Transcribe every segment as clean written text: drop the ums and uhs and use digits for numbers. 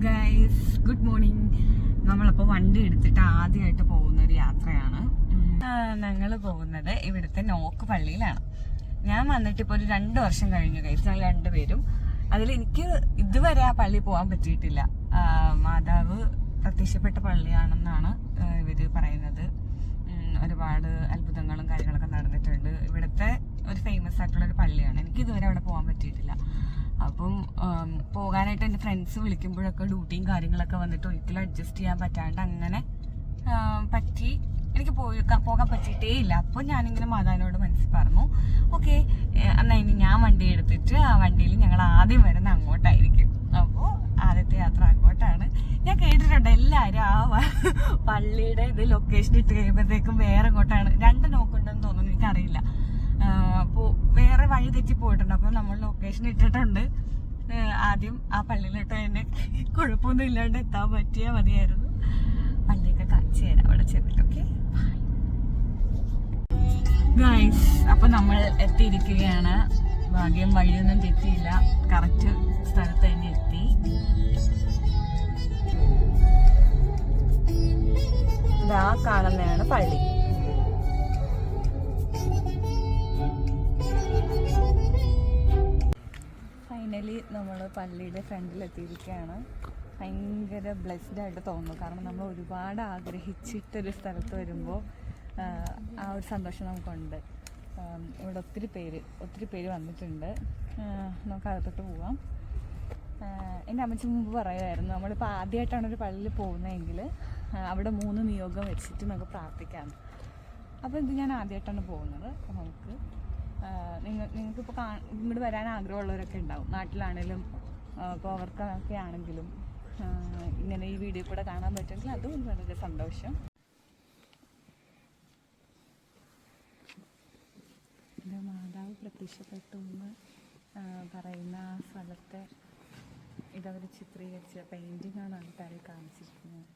Guys, good morning. നമ്മളപ്പോൾ വണ്ടി എടുത്തിട്ട് ആദ്യമായിട്ട് പോകുന്ന ഒരു യാത്രയാണ്. ഞങ്ങൾ പോകുന്നത് ഇവിടുത്തെ നോക്ക് പള്ളിയിലാണ്. ഞാൻ വന്നിട്ട് ഇപ്പോൾ ഒരു 2 വർഷം കഴിഞ്ഞു ഗൈസ്. ഞങ്ങൾ രണ്ടുപേരും എനിക്ക് ഇതുവരെ ആ പള്ളി പോകാൻ പറ്റിയിട്ടില്ല. മാതാവ് പ്രത്യക്ഷപ്പെട്ട പള്ളിയാണെന്നാണ് ഇവര് പറയുന്നത്. ഒരുപാട് അത്ഭുതങ്ങളും കാര്യങ്ങളൊക്കെ നടന്നിട്ടുണ്ട്. ഇവിടുത്തെ ഒരു ഫേമസ് ആയിട്ടുള്ള ഒരു പള്ളിയാണ്. എനിക്ക് ഇതുവരെ അവിടെ പോകാൻ പറ്റിയിട്ടില്ല. അപ്പം പോകാനായിട്ട് എൻ്റെ ഫ്രണ്ട്സ് വിളിക്കുമ്പോഴൊക്കെ ഡ്യൂട്ടിയും കാര്യങ്ങളൊക്കെ വന്നിട്ട് ഒരിക്കലും അഡ്ജസ്റ്റ് ചെയ്യാൻ പറ്റാണ്ട് അങ്ങനെ എനിക്ക് പോകാൻ പറ്റിയിട്ടേ ഇല്ല. അപ്പോൾ ഞാനിങ്ങനെ മാതാവിനോട് മനസ്സിൽ പറഞ്ഞു, ഓക്കെ എന്നാൽ ഇനി ഞാൻ വണ്ടി എടുത്തിട്ട് ആ വണ്ടിയിൽ ഞങ്ങൾ ആദ്യം വരുന്ന അങ്ങോട്ടായിരിക്കും. അപ്പോൾ ആദ്യത്തെ യാത്ര അങ്ങോട്ടാണ്. ഞാൻ കേട്ടിട്ടുണ്ട് എല്ലാവരും ആ പള്ളിയുടെ ഇത് ലൊക്കേഷൻ ഇട്ട് കഴിയുമ്പോഴത്തേക്കും വേറെ അങ്ങോട്ടാണ്. 2 നോക്കുണ്ടെന്ന് തോന്നുന്നു, എനിക്കറിയില്ല. അപ്പോൾ വേറെ വഴി തെറ്റി പോയിട്ടുണ്ട്. അപ്പോൾ നമ്മൾ ലൊക്കേഷൻ ഇട്ടിട്ടുണ്ട്. ആദ്യം ആ പള്ളിയിലിട്ട് തന്നെ കുഴപ്പമൊന്നും ഇല്ലാണ്ട് എത്താൻ പറ്റിയാൽ മതിയായിരുന്നു. പള്ളിയൊക്കെ കാണിച്ചു തരാം അവിടെ ചെന്നിട്ടൊക്കെ. ഗൈസ്, അപ്പൊ നമ്മൾ എത്തിയിരിക്കുകയാണ്. ഭാഗ്യം വഴിയൊന്നും തെറ്റിയില്ല, കറക്റ്റ് സ്ഥലത്ത് തന്നെ എത്തി. ഇതാ കാണുന്നതാണ് പള്ളി. ഫൈനലി നമ്മൾ പള്ളിയുടെ ഫ്രണ്ടിൽ എത്തിയിരിക്കുകയാണ്. ഭയങ്കര ബ്ലെസ്ഡ് ആയിട്ട് തോന്നുന്നു. കാരണം നമ്മൾ ഒരുപാട് ആഗ്രഹിച്ചിട്ടൊരു സ്ഥലത്ത് വരുമ്പോൾ ആ ഒരു സന്തോഷം നമുക്കുണ്ട്. ഇവിടെ ഒത്തിരി പേര് വന്നിട്ടുണ്ട്. നമുക്ക് അകത്തോട്ട് പോവാം. എൻ്റെ അമ്മച്ചി മുമ്പ് പറയുമായിരുന്നു, നമ്മളിപ്പോൾ ആദ്യമായിട്ടാണ് ഒരു പള്ളിയിൽ പോകുന്നതെങ്കിൽ അവിടെ 3 നിയോഗം വെച്ചിട്ട് നമുക്ക് പ്രാർത്ഥിക്കാം. അപ്പോൾ ഇത് ഞാൻ ആദ്യമായിട്ടാണ് പോകുന്നത്. അപ്പോൾ നമുക്ക് നിങ്ങൾക്കിപ്പോൾ ഇങ്ങോട്ട് വരാൻ ആഗ്രഹമുള്ളവരൊക്കെ ഉണ്ടാവും, നാട്ടിലാണെങ്കിലും. അപ്പോൾ അവർക്കൊക്കെ ആണെങ്കിലും ഇങ്ങനെ ഈ വീഡിയോ കൂടെ കാണാൻ പറ്റുമെങ്കിൽ അതും വളരെ സന്തോഷം. എൻ്റെ മാതാവ് പ്രത്യക്ഷപ്പെട്ടു എന്ന് പറയുന്ന ആ സ്ഥലത്തെ ഇതവർ ചിത്രീകരിച്ച പെയിൻറ്റിങ്ങാണ് ആൾക്കാരെ കാണിച്ചിരിക്കുന്നത്.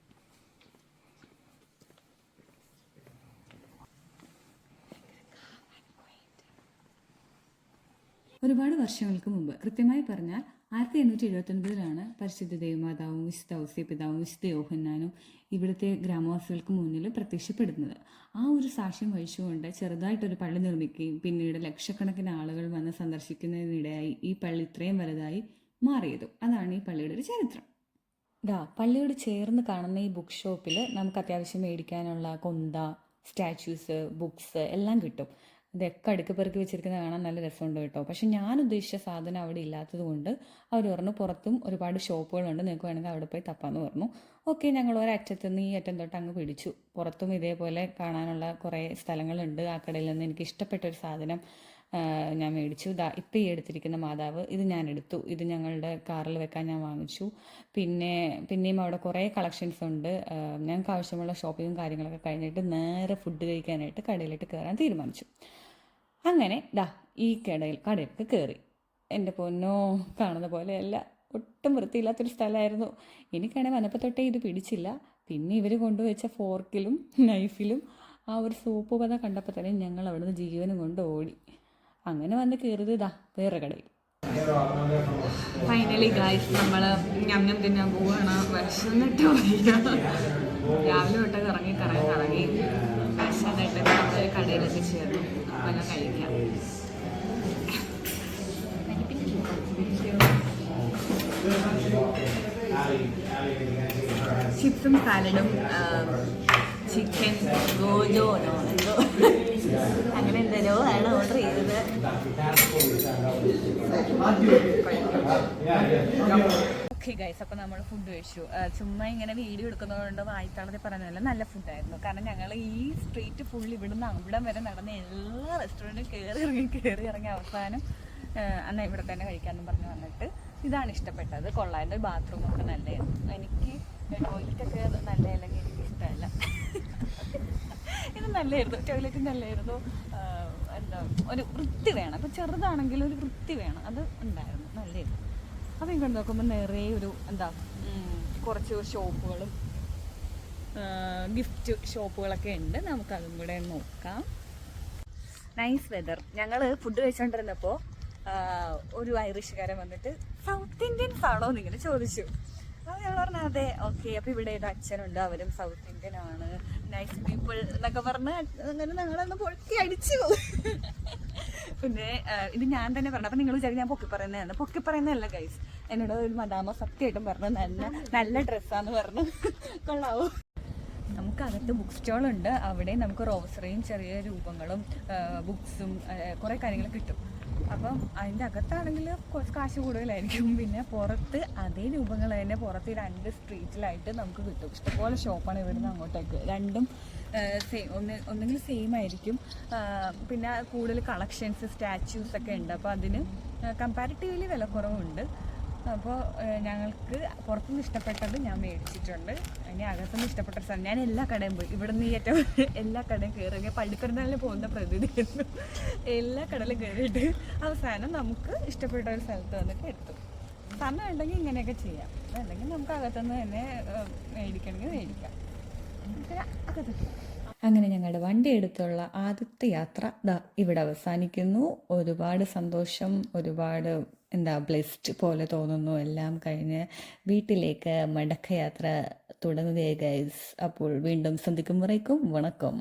ഒരുപാട് വർഷങ്ങൾക്ക് മുമ്പ്, കൃത്യമായി പറഞ്ഞാൽ 1879 പരിശുദ്ധ ദേവമാതാവും വിശുദ്ധ ഔസേപ്പിതാവും വിശുദ്ധ യോഹന്നാനും ഇവിടുത്തെ ഗ്രാമവാസികൾക്ക് മുന്നിൽ പ്രത്യക്ഷപ്പെടുന്നത്. ആ ഒരു സാക്ഷ്യം വഹിച്ചുകൊണ്ട് ചെറുതായിട്ടൊരു പള്ളി നിർമ്മിക്കുകയും പിന്നീട് ലക്ഷക്കണക്കിന് ആളുകൾ വന്ന് സന്ദർശിക്കുന്നതിനിടെയായി ഈ പള്ളി ഇത്രയും വലുതായി മാറിയതും. അതാണ് ഈ പള്ളിയുടെ ഒരു ചരിത്രം. പള്ളിയോട് ചേർന്ന് കാണുന്ന ഈ ബുക്ക് ഷോപ്പിൽ നമുക്ക് അത്യാവശ്യം മേടിക്കാനുള്ള കൊന്ത, സ്റ്റാച്യൂസ്, ബുക്സ് എല്ലാം കിട്ടും. ഇതൊക്കെ അടുക്ക് പെറുക്കി വെച്ചിരിക്കുന്നത് കാണാൻ നല്ല രസമുണ്ട് കേട്ടോ. പക്ഷെ ഞാൻ ഉദ്ദേശിച്ച സാധനം അവിടെ ഇല്ലാത്തത് കൊണ്ട് അവർ പറഞ്ഞു പുറത്തും ഒരുപാട് ഷോപ്പുകളുണ്ട്, നിങ്ങൾക്ക് വേണമെങ്കിൽ അവിടെ പോയി തപ്പാന്ന് പറഞ്ഞു. ഓക്കെ, ഞങ്ങൾ ഒരറ്റത്ത് നിന്ന് ഈ അറ്റം തൊട്ട് അങ്ങ് പിടിച്ചു. പുറത്തും ഇതേപോലെ കാണാനുള്ള കുറേ സ്ഥലങ്ങളുണ്ട്. ആ കടയിൽ നിന്ന് എനിക്ക് ഇഷ്ടപ്പെട്ട ഒരു സാധനം ഞാൻ മേടിച്ചു. ഇപ്പം ഈ എടുത്തിരിക്കുന്ന മാതാവ് ഇത് ഞാൻ എടുത്തു. ഇത് ഞങ്ങളുടെ കാറിൽ വെക്കാൻ ഞാൻ വാങ്ങിച്ചു. പിന്നെയും അവിടെ കുറേ കളക്ഷൻസ് ഉണ്ട്. ഞങ്ങൾക്ക് ആവശ്യമുള്ള ഷോപ്പിങ്ങും കാര്യങ്ങളൊക്കെ കഴിഞ്ഞിട്ട് നേരെ ഫുഡ് കഴിക്കാനായിട്ട് കടയിലിട്ട് കയറാൻ തീരുമാനിച്ചു. അങ്ങനെ ഈ കടയിലേക്ക് കയറി. എൻ്റെ പൊന്നോ, കാണുന്ന പോലെയല്ല, ഒട്ടും വൃത്തിയില്ലാത്തൊരു സ്ഥലമായിരുന്നു. എനിക്കാണെങ്കിൽ വന്നപ്പോൾ തൊട്ടേ ഇത് പിടിച്ചില്ല. പിന്നെ ഇവർ കൊണ്ടുവച്ച ഫോർക്കിലും നൈഫിലും ആ ഒരു സോപ്പ് പത കണ്ടപ്പോൾ തന്നെ ഞങ്ങൾ അവിടുന്ന് ജീവനും കൊണ്ട് ഓടി. അങ്ങനെ വന്ന് കയറിയത് വേറെ കടയിൽ. ഫൈനലി ഗൈസ്, നമ്മൾ ഞമ്മം തിന്നാൻ പോവുകയാണ്. വിശന്നിട്ട് വയ്യ. രാവിലെ തൊട്ട് കറങ്ങി വിശന്നിട്ട് നമ്മൾ കടയിലൊക്കെ ചേർന്നു. അപ്പോൾ എല്ലാം കഴിക്കാം. ചിപ്സും സാലഡും ചിക്കൻ ഗോജോനോ എന്തോ അങ്ങനെ എന്തെല്ലോ ആണ് ഓർഡർ ചെയ്തത്. ഓക്കെ ഗൈസ്, അപ്പോൾ നമ്മൾ ഫുഡ് കഴിച്ചു. ചുമ്മാ ഇങ്ങനെ വീഡിയോ എടുക്കുന്നതുകൊണ്ട് വായിത്താളത്തിൽ പറയുന്നതല്ല, നല്ല ഫുഡായിരുന്നു. കാരണം ഞങ്ങൾ ഈ സ്ട്രീറ്റ് ഫുൾ ഇവിടുന്ന് അവിടം വരെ നടന്ന എല്ലാ റെസ്റ്റോറൻറ്റും കയറി ഇറങ്ങി അവസാനം എന്നാൽ ഇവിടെ തന്നെ കഴിക്കാമെന്ന് പറഞ്ഞ് വന്നിട്ട് ഇതാണ് ഇഷ്ടപ്പെട്ടത്. കൊള്ളാൻ്റെ ബാത്റൂമൊക്കെ നല്ലതായിരുന്നു. എനിക്ക് ടോയ്ലറ്റൊക്കെ നല്ലതല്ലെങ്കിൽ എനിക്ക് ഇഷ്ടമല്ല. ഇത് നല്ലതായിരുന്നു, ടോയ്ലറ്റ് നല്ലതായിരുന്നു. എന്താ ഒരു വൃത്തി വേണം. അപ്പോൾ ചെറുതാണെങ്കിലും ഒരു വൃത്തി വേണം, അത് ഉണ്ടായിരുന്നു, നല്ലതായിരുന്നു. അപ്പോൾ ഇങ്ങോട്ട് നോക്കുമ്പോൾ നിറയെ കുറച്ച് ഷോപ്പുകളും ഗിഫ്റ്റ് ഷോപ്പുകളൊക്കെ ഉണ്ട്. നമുക്കതും കൂടെ നോക്കാം. Nice weather. ഞങ്ങൾ ഫുഡ് കഴിച്ചുകൊണ്ടിരുന്നപ്പോൾ ഒരു ഐറിഷുകാരൻ വന്നിട്ട് സൗത്ത് ഇന്ത്യൻസ് ആണോ എന്നിങ്ങനെ ചോദിച്ചു. അപ്പോൾ ഞങ്ങൾ പറഞ്ഞു അതെ ഓക്കെ. അപ്പോൾ ഇവിടെ ഒരു അച്ഛനുണ്ട്, അവരും സൗത്ത് ഇന്ത്യൻ ആണ്, നൈസ് പീപ്പിൾ എന്നൊക്കെ പറഞ്ഞ് അങ്ങനെ ഞങ്ങളൊന്ന് പൊക്കി അടിച്ചു. പിന്നെ ഇത് ഞാൻ തന്നെ പറഞ്ഞു. അപ്പം നിങ്ങൾ വിചാരിക്കും ഞാൻ പൊക്കി പറയുന്നതാണ്. പൊക്കി പറയുന്നതല്ല ഗൈസ്. എന്നോട് ഒരു മദാമ സത്യമായിട്ടും പറഞ്ഞു നല്ല ഡ്രസ്സാന്ന് പറഞ്ഞു. കൊള്ളാവോ? നമുക്കകത്ത് ബുക്ക് സ്റ്റോളുണ്ട്. അവിടെ നമുക്ക് റോസറിയും ചെറിയ രൂപങ്ങളും ബുക്സും കുറേ കാര്യങ്ങൾ കിട്ടും. അപ്പം അതിൻ്റെ അകത്താണെങ്കിൽ കുറച്ച് കാശ് കൂടുതലായിരിക്കും. പിന്നെ പുറത്ത് അതേ രൂപങ്ങൾ തന്നെ പുറത്ത് 2 സ്ട്രീറ്റിലായിട്ട് നമുക്ക് കിട്ടും. ഇഷ്ടംപോലെ ഷോപ്പാണ് ഇവിടുന്ന് അങ്ങോട്ടേക്ക്. രണ്ടും സെയിം, ഒന്നെങ്കിൽ സെയിം ആയിരിക്കും. പിന്നെ കൂടുതൽ കളക്ഷൻസ് സ്റ്റാച്യൂസ് ഒക്കെ ഉണ്ട്. അപ്പോൾ അതിന് കമ്പാരിറ്റീവ്ലി വില കുറവുണ്ട്. അപ്പോൾ ഞങ്ങൾക്ക് പുറത്തുനിന്ന് ഇഷ്ടപ്പെട്ടത് ഞാൻ മേടിച്ചിട്ടുണ്ട്. ഇനി അകത്തുനിന്ന് ഇഷ്ടപ്പെട്ട സ്ഥലം ഞാൻ എല്ലാ കടയും പോയി. ഇവിടെ നിന്ന് ഏറ്റവും എല്ലാ കടയും കയറി പള്ളിപ്പെരുന്നാളിന് പോകുന്ന പ്രതിനിധിയായിരുന്നു. എല്ലാ കടയിലും കയറിയിട്ട് അവസാനം നമുക്ക് ഇഷ്ടപ്പെട്ട ഒരു സ്ഥലത്ത് വന്നിട്ട് എത്തും. സമയം ഉണ്ടെങ്കിൽ ഇങ്ങനെയൊക്കെ ചെയ്യാം, അല്ലെങ്കിൽ നമുക്ക് അകത്തുനിന്ന് തന്നെ മേടിക്കണമെങ്കിൽ മേടിക്കാം. അങ്ങനെ ഞങ്ങളുടെ വണ്ടി എടുത്തുള്ള ആദ്യത്തെ യാത്ര ഇവിടെ അവസാനിക്കുന്നു. ഒരുപാട് സന്തോഷം, ഒരുപാട് ബ്ലെസ്ഡ് പോലെ തോന്നുന്നു. എല്ലാം കഴിഞ്ഞ് വീട്ടിലേക്ക് മടക്കയാത്ര തുടങ്ങുകയായി ഗൈസ്. അപ്പോൾ വീണ്ടും സന്ധിക്കും വരയ്ക്കും വണക്കം.